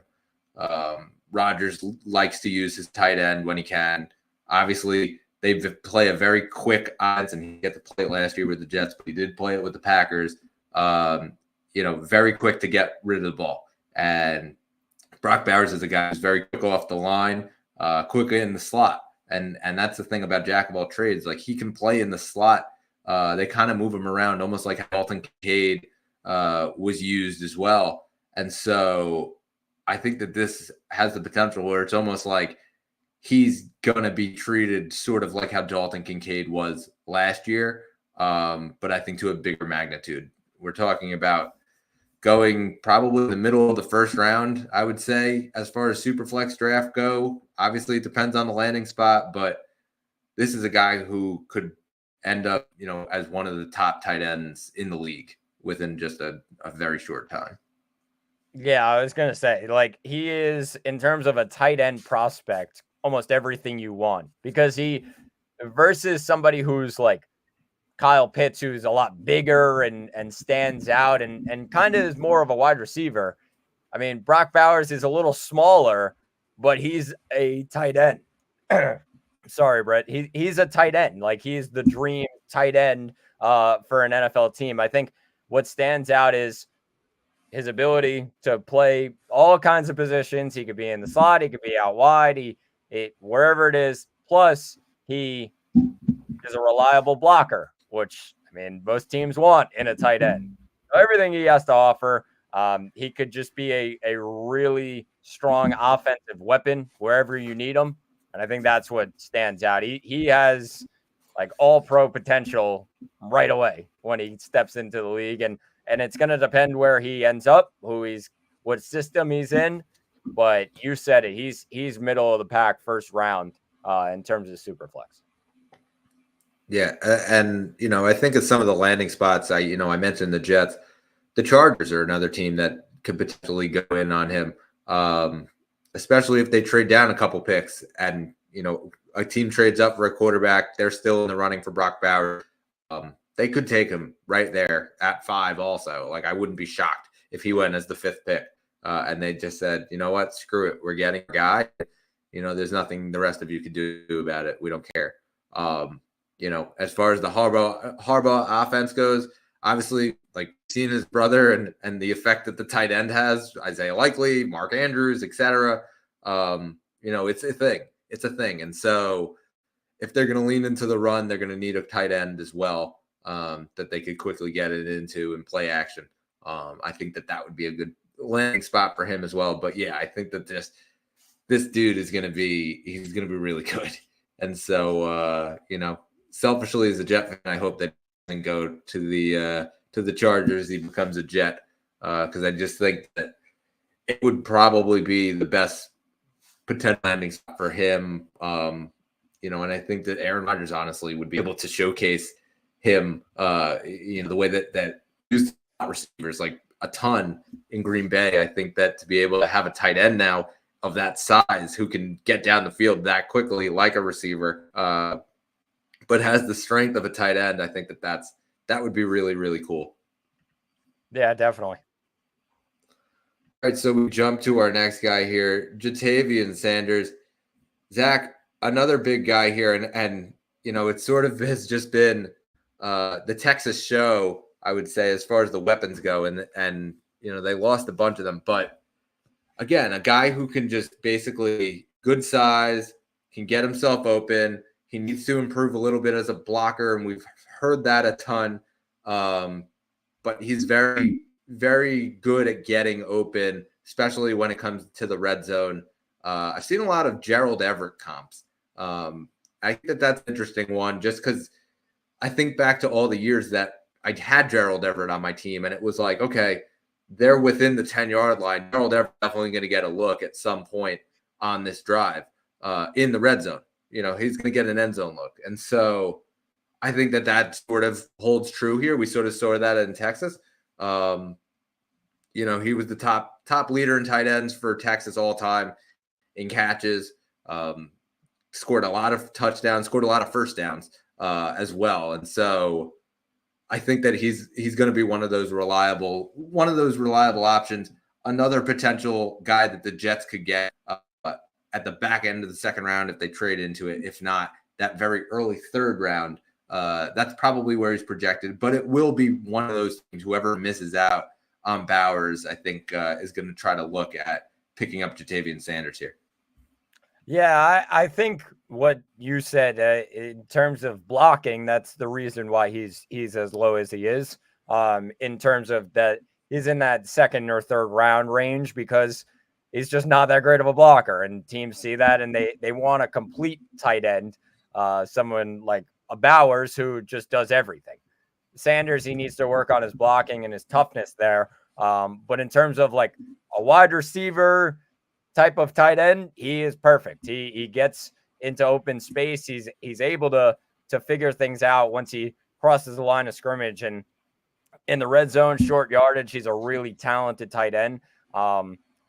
Rodgers likes to use his tight end when he can. Obviously, they play a very quick offense, and he got to play it last year with the Jets, but he did play it with the Packers. Very quick to get rid of the ball. And Brock Bowers is a guy who's very quick off the line, quick in the slot. And that's the thing about jack of all trades. Like, he can play in the slot. They kind of move him around almost like Dalton Kincaid was used as well. And so I think that this has the potential where it's almost like he's going to be treated sort of like how Dalton Kincaid was last year, but I think to a bigger magnitude. We're talking about going probably in the middle of the first round, I would say, as far as Superflex draft go. Obviously, it depends on the landing spot, but this is a guy who could end up, as one of the top tight ends in the league within just a very short time. Yeah, I was going to say, like, he is, in terms of a tight end prospect, almost everything you want, because he, versus somebody who's like Kyle Pitts, who's a lot bigger and stands out and kind of is more of a wide receiver. I mean, Brock Bowers is a little smaller, but he's a tight end. Sorry, Brett. He's a tight end. Like, he's the dream tight end for an NFL team. I think what stands out is his ability to play all kinds of positions. He could be in the slot. He could be out wide. Wherever it is. Plus, he is a reliable blocker, which, I mean, most teams want in a tight end. So everything he has to offer, he could just be a really strong offensive weapon wherever you need him. And I think that's what stands out. He has like all pro potential right away when he steps into the league. And it's going to depend where he ends up, what system he's in. But you said it, he's middle of the pack first round in terms of Superflex. Yeah, and I think of some of the landing spots. I mentioned the Jets. The Chargers are another team that could potentially go in on him, um, especially if they trade down a couple picks and a team trades up for a quarterback. They're still in the running for Brock Bowers. They could take him right there at 5. Also, like I wouldn't be shocked if he went as the 5th pick, and they just said, you know what, screw it, we're getting a guy. There's nothing the rest of you could do about it. We don't care. As far as the Harbaugh offense goes, obviously, like seeing his brother and the effect that the tight end has, Isaiah Likely, Mark Andrews, etc. It's a thing. It's a thing. And so if they're going to lean into the run, they're going to need a tight end as well, that they could quickly get it into and play action. I think that would be a good landing spot for him as well. But yeah, I think that this dude he's going to be really good. And so, selfishly as a Jet fan, I hope that he doesn't go to the Chargers. He becomes a Jet, because I just think that it would probably be the best potential landing spot for him. And I think that Aaron Rodgers honestly would be able to showcase him, the way that used receivers like a ton in Green Bay. I think that to be able to have a tight end now of that size who can get down the field that quickly like a receiver, but has the strength of a tight end, I think that would be really, really cool. Yeah, definitely. All right, so we jump to our next guy here, Jatavian Sanders. Zach, another big guy here, and it sort of has just been the Texas show, I would say, as far as the weapons go, and they lost a bunch of them, but again, a guy who can just basically good size, can get himself open. He needs to improve a little bit as a blocker, and we've heard that a ton. But he's very, very good at getting open, especially when it comes to the red zone. I've seen a lot of Gerald Everett comps. I think that's an interesting one, just because I think back to all the years that I had Gerald Everett on my team, and it was like, okay, they're within the 10-yard line. Gerald Everett definitely going to get a look at some point on this drive in the red zone. He's going to get an end zone look. And so I think that sort of holds true here. We sort of saw that in Texas. He was the top leader in tight ends for Texas all time in catches, scored a lot of touchdowns, scored a lot of first downs as well. And so I think that he's going to be one of those reliable options. Another potential guy that the Jets could get at the back end of the second round if they trade into it. If not, that very early third round. That's probably where he's projected. But it will be one of those things. Whoever misses out on Bowers, I think, is going to try to look at picking up Jatavian Sanders here. Yeah, I think what you said in terms of blocking, that's the reason why he's as low as he is. In terms of that, he's in that second or third round range because he's just not that great of a blocker, and teams see that and they want a complete tight end, someone like a Bowers who just does everything. Sanders, he needs to work on his blocking and his toughness there. But in terms of like a wide receiver type of tight end, he is perfect. He gets into open space. He's able to figure things out once he crosses the line of scrimmage, and in the red zone, short yardage, he's a really talented tight end.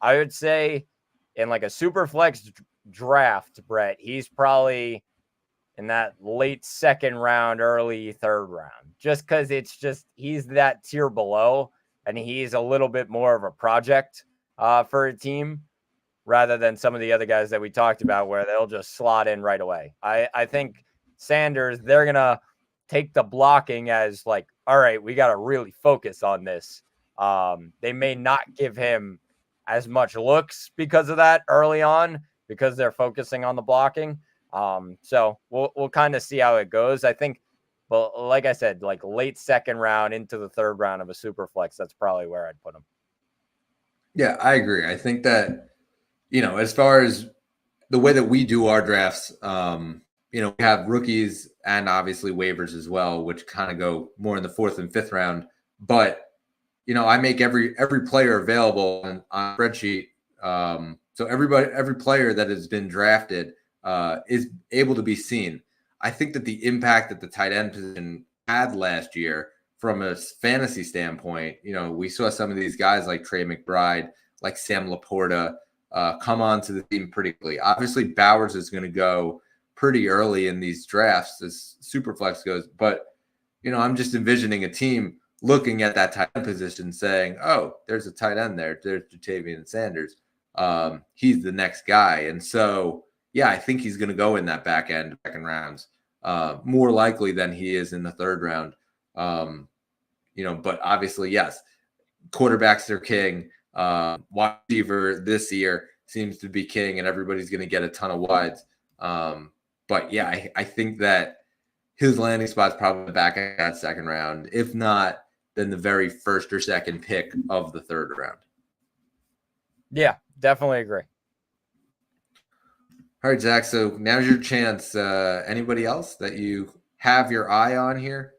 I would say in like a super flex draft, Brett, he's probably in that late second round, early third round, just because he's that tier below, and he's a little bit more of a project for a team, rather than some of the other guys that we talked about where they'll just slot in right away. I think Sanders, they're going to take the blocking as like, all right, we got to really focus on this. They may not give him as much looks because of that early on, because they're focusing on the blocking. So we'll kind of see how it goes. I think, but like I said, like late second round into the third round of a super flex, that's probably where I'd put him. Yeah, I agree. I think that, as far as the way that we do our drafts, we have rookies and obviously waivers as well, which kind of go more in the 4th and 5th round. But, I make every player available on a spreadsheet. So every player that has been drafted is able to be seen. I think that the impact that the tight end position had last year from a fantasy standpoint, we saw some of these guys like Trey McBride, like Sam Laporta, come onto the team pretty quickly. Obviously, Bowers is going to go pretty early in these drafts as Superflex goes, but I'm just envisioning a team looking at that tight end position saying, oh, there's a tight end there. There's Jatavian Sanders. He's the next guy. And so, yeah, I think he's going to go in that second rounds, more likely than he is in the third round. But obviously, yes, quarterbacks are king. Wide receiver this year seems to be king, and everybody's going to get a ton of wides. But yeah, I think that his landing spot's probably back in that second round. If not, then the very first or second pick of the third round. Yeah, definitely agree. All right, Zach. So now's your chance. Anybody else that you have your eye on here?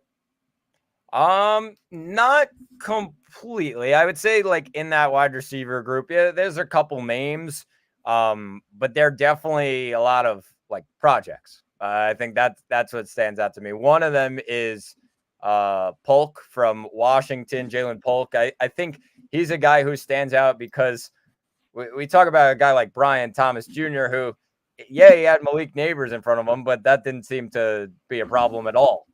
Not completely. I would say like in that wide receiver group, yeah, there's a couple names. But they're definitely a lot of like projects. I think that's what stands out to me. One of them is Polk from Washington, Jalen Polk. I think he's a guy who stands out because we talk about a guy like Brian Thomas Jr., who, yeah, he had Malik Neighbors in front of him, but that didn't seem to be a problem at all.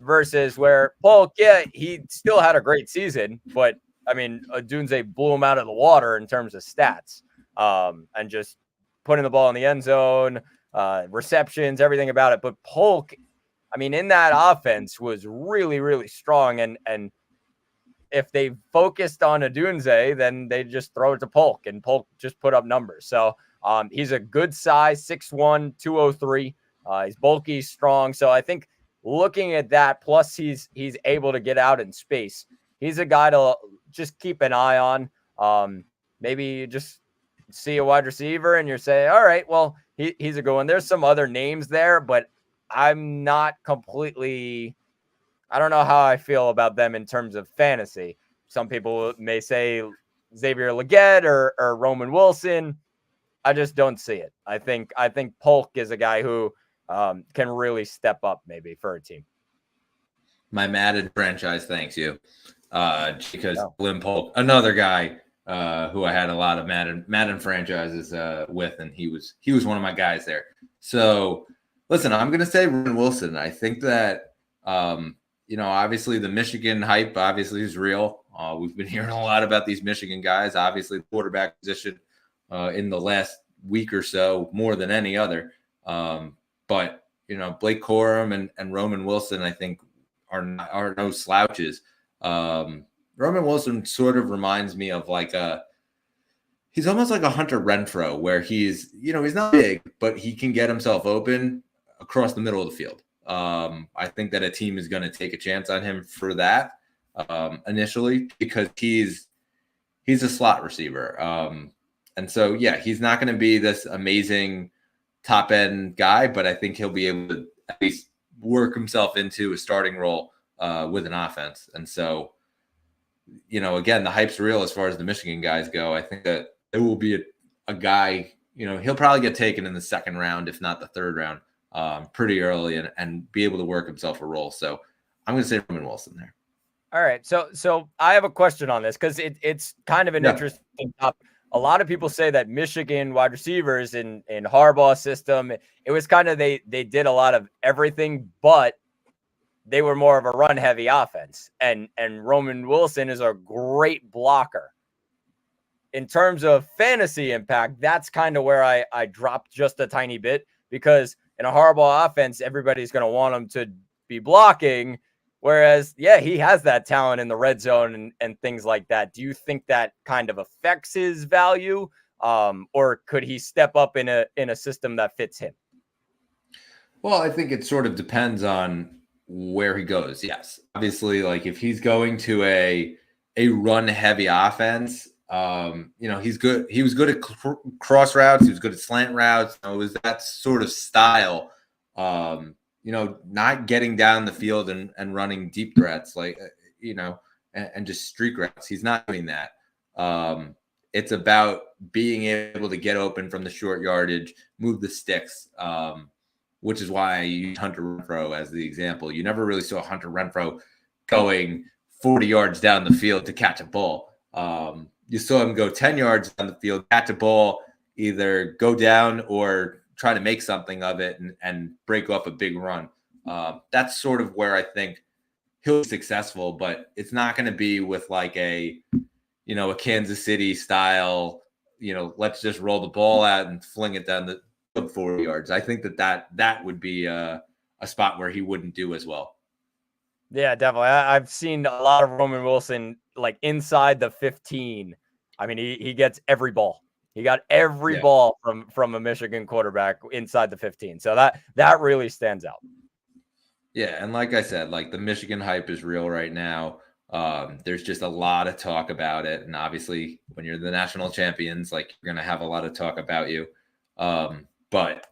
Versus where Polk, yeah, he still had a great season, but I mean, Odunze blew him out of the water in terms of stats, and just putting the ball in the end zone, receptions, everything about it. But Polk, I mean, in that offense was really, really strong. And if they focused on Odunze, then they just throw it to Polk, and Polk just put up numbers. So he's a good size, 6'1", 203. He's bulky, strong. So I think looking at that, plus he's able to get out in space. He's a guy to just keep an eye on. Maybe you just see a wide receiver and you're saying, all right, well, he's a good one. There's some other names there, but I'm not completely – I don't know how I feel about them in terms of fantasy. Some people may say Xavier Legette or Roman Wilson. I just don't see it. I think Polk is a guy who can really step up maybe for a team. My Madden franchise thanks you, because Lynn Polk, another guy who I had a lot of Madden franchises with, and he was one of my guys there. So listen, I'm going to say Roman Wilson. I think that obviously the Michigan hype obviously is real. We've been hearing a lot about these Michigan guys. Obviously, the quarterback position in the last week or so more than any other. But Blake Corum and Roman Wilson, I think, are no slouches. Roman Wilson sort of reminds me of he's almost like a Hunter Renfrow, where he's not big, but he can get himself open across the middle of the field. I think that a team is going to take a chance on him for that initially, because he's a slot receiver. And so, yeah, he's not going to be this amazing top end guy, but I think he'll be able to at least work himself into a starting role with an offense. And so, again, the hype's real as far as the Michigan guys go. I think that it will be a guy, he'll probably get taken in the second round, if not the third round, pretty early and be able to work himself a role. So I'm going to say Roman Wilson there. All right. So I have a question on this because it's kind of an interesting topic. A lot of people say that Michigan wide receivers in Harbaugh's system, it was kind of they did a lot of everything, but they were more of a run-heavy offense. And Roman Wilson is a great blocker. In terms of fantasy impact, that's kind of where I dropped just a tiny bit, because in a Harbaugh offense, everybody's going to want him to be blocking. Whereas, yeah, he has that talent in the red zone and things like that. Do you think that kind of affects his value? Or could he step up in a system that fits him? Well, I think it sort of depends on where he goes. Yes. Obviously, if he's going to a run heavy offense, he's good. He was good at cross routes. He was good at slant routes. It was that sort of style. Not getting down the field and running deep threats and just streak routes. He's not doing that. It's about being able to get open from the short yardage, move the sticks. which is why I use Hunter Renfrow as the example. You never really saw Hunter Renfrow going 40 yards down the field to catch a ball. You saw him go 10 yards down the field, catch a ball, either go down or try to make something of it and break off a big run. That's sort of where I think he'll be successful, but it's not going to be with like a Kansas City style, let's just roll the ball out and fling it down the 40 yards. I think that would be a spot where he wouldn't do as well. Yeah, definitely. I've seen a lot of Roman Wilson like inside the 15. I mean, he gets every ball. He got every ball from a Michigan quarterback inside the 15. So that really stands out. Yeah, and like I said, like the Michigan hype is real right now. There's just a lot of talk about it, and obviously, when you're the national champions, like you're gonna have a lot of talk about you. But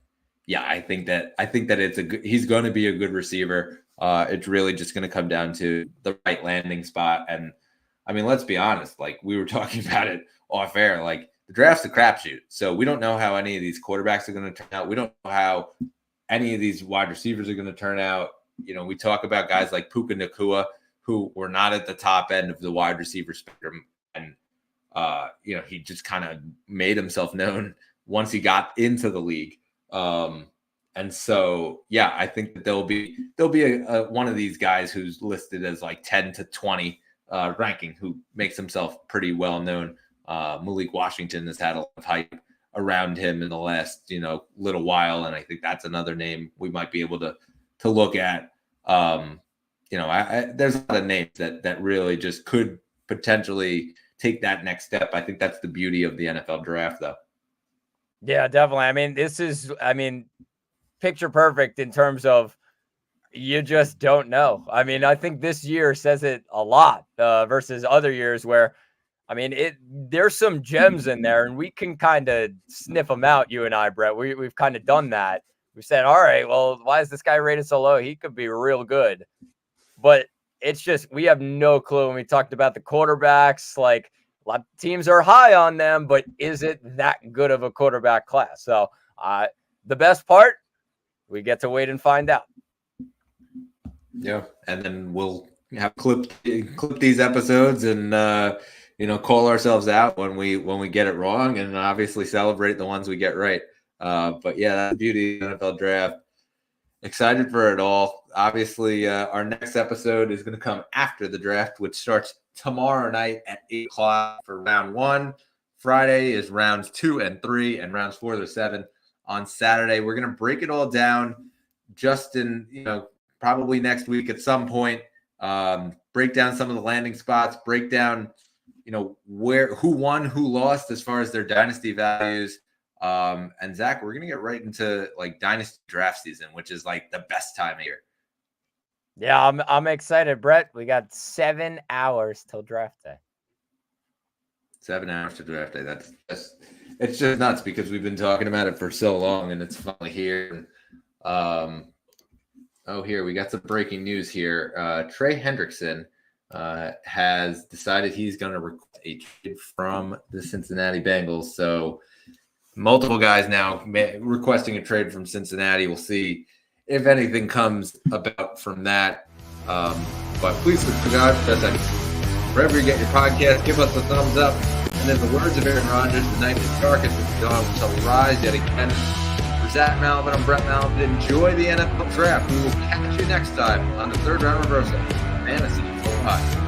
yeah, I think that he's going to be a good receiver. It's really just going to come down to the right landing spot. And I mean, let's be honest, like we were talking about it off air, like the draft's a crapshoot. So we don't know how any of these quarterbacks are going to turn out. We don't know how any of these wide receivers are going to turn out. We talk about guys like Puka Nacua, who were not at the top end of the wide receiver spectrum. And, he just kind of made himself known once he got into the league. And so, yeah, I think that there'll be a one of these guys who's listed as like 10 to 20 ranking, who makes himself pretty well known. Malik Washington has had a lot of hype around him in the last, little while. And I think that's another name we might be able to look at. There's a lot of names that really just could potentially take that next step. I think that's the beauty of the NFL draft, though. Yeah, definitely. I mean, this is, picture perfect in terms of you just don't know. I mean, I think this year says it a lot versus other years where, there's some gems in there and we can kind of sniff them out, you and I, Brett. We've kind of done that. We said, all right, well, why is this guy rated so low? He could be real good. But it's just, we have no clue. When we talked about the quarterbacks, like a lot of teams are high on them, but is it that good of a quarterback class? So the best part, we get to wait and find out. Yeah, and then we'll have clip these episodes and call ourselves out when we get it wrong, and obviously celebrate the ones we get right. But yeah, that's the beauty of the NFL draft. Excited for it all. Obviously, our next episode is going to come after the draft, which starts tomorrow night at 8:00 for round 1. Friday is rounds 2 and 3, and rounds 4 to 7 on Saturday. We're going to break it all down just in, probably next week at some point. Break down some of the landing spots, break down, who won, who lost as far as their dynasty values. And Zach, we're going to get right into like dynasty draft season, which is like the best time of year. Yeah, I'm excited, Brett. We got 7 hours till draft day. 7 hours to draft day. It's just nuts because we've been talking about it for so long, and it's finally here. Here we got some breaking news here. Trey Hendrickson has decided he's going to request a trade from the Cincinnati Bengals. So multiple guys now requesting a trade from Cincinnati. We'll see if anything comes about from that. But please subscribe wherever you get your podcast. Give us a thumbs up. And in the words of Aaron Rodgers, the night is darkest and the dawn shall rise yet again. For Zach Malvin, I'm Brett Malvin. Enjoy the NFL draft. We will catch you next time on the Third Round Reversal Fantasy Football Podcast.